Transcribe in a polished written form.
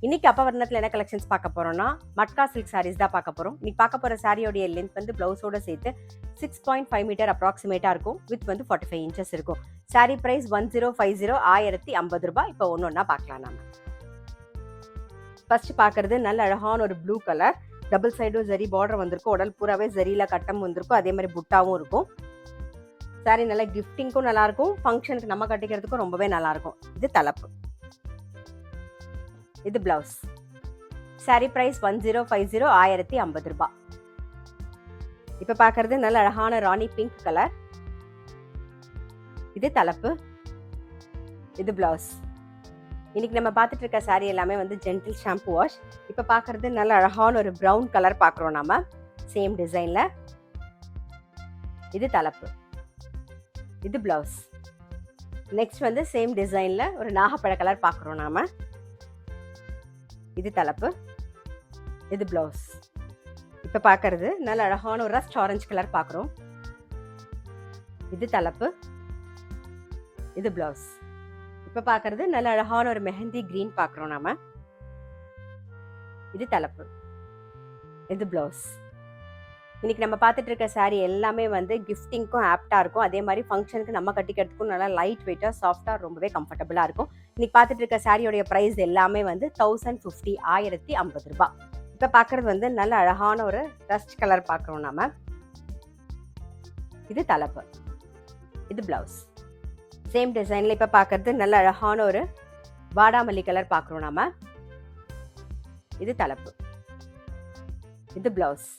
இன்னைக்கு அப்பா வர்ணத்தில் என்ன கலெக்ஷன்ஸ் பார்க்க போறோம்னா மட்கா சில்க் சாரீஸ் தான் பார்க்க போறோம். இன்னைக்கு பார்க்க போற சாரியோடைய லென்த் வந்து பிளவுஸோட சேர்த்து 6.5 மீட்டர் அப்ராக்சிமேட்டா இருக்கும். வித் வந்து 45 இன்ச்சஸ் இருக்கும். சாரி பிரைஸ் 1050 1050 ரூபாய். இப்போ ஒன்னொன்னா பார்க்கலாம். நாம ஃபர்ஸ்ட் பார்க்கறது நல்ல அழகான ஒரு ப்ளூ கலர், டபுள் சைடும் ஜரி பார்டர் வந்திருக்கும். உடல் பூராவே ஜரியில கட்டம் வந்திருக்கும். அதே மாதிரி புட்டாவும் இருக்கும். சாரி நல்லா கிஃப்டிங்க்கும் நல்லா இருக்கும், ஃபங்க்ஷனுக்கு நம்ம கட்டிக்கிறதுக்கும் ரொம்பவே நல்லா இருக்கும். இது தலைப்பு, இது பிளவுஸ். சாரி பிரைஸ் 1050 1050 ரூபாய். இப்ப பாக்குறது நல்ல அழகான ராணி பிங்க் கலர், இது தலைப்பு, இது பிளவுஸ். இன்னைக்கு நம்ம பார்த்துட்டு இருக்க சாரி எல்லாமே வந்து ஜென்டில் ஷாம்பு வாஷ். இப்ப பாக்குறது நல்ல அழகான ஒரு பிரவுன் கலர் பாக்குறோம் நாம, சேம் டிசைன்ல. இது தலைப்பு, இது பிளவுஸ். நெக்ஸ்ட் வந்து சேம் டிசைன்ல ஒரு நாகப்பழ கலர் பாக்குறோம் நாம, இது தலைப்பு, இது பிளவுஸ். இப்ப பாக்குறது நல்ல அழகான ஒரு ரஸ்ட் ஆரஞ்சு கலர் பாக்குறோம், இது தலைப்பு, இது பிளவுஸ். இப்ப பாக்குறது நல்ல அழகான ஒரு மெஹந்தி கிரீன் பாக்குறோம் நாம, இது தலைப்பு, இது பிளவுஸ். இன்னைக்கு நம்ம பார்த்துட்டு இருக்க சாரி எல்லாமே வந்து கிஃப்டிங்க்கும் ஆப்டா இருக்கும். அதே மாதிரி ஃபங்க்ஷனுக்கு நம்ம கட்டிக்கிறதுக்கும் நல்லா லைட் வெயிட்டா சாஃப்டா ரொம்பவே கம்ஃபர்டபுளா இருக்கும். இன்னைக்கு பார்த்துட்டு இருக்க சாரியோடைய பிரைஸ் எல்லாமே வந்து 1050 1050 ரூபாய். இப்ப பாக்குறது வந்து நல்ல அழகான ஒரு டஸ்ட் கலர் பாக்குறோம் நாம, இது தலைப்பு, இது பிளவுஸ். சேம் டிசைன்ல இப்ப பாக்குறது நல்ல அழகான ஒரு வாடாமல்லி கலர் பாக்குறோம் நாம, இது தலைப்பு, இது பிளவுஸ்.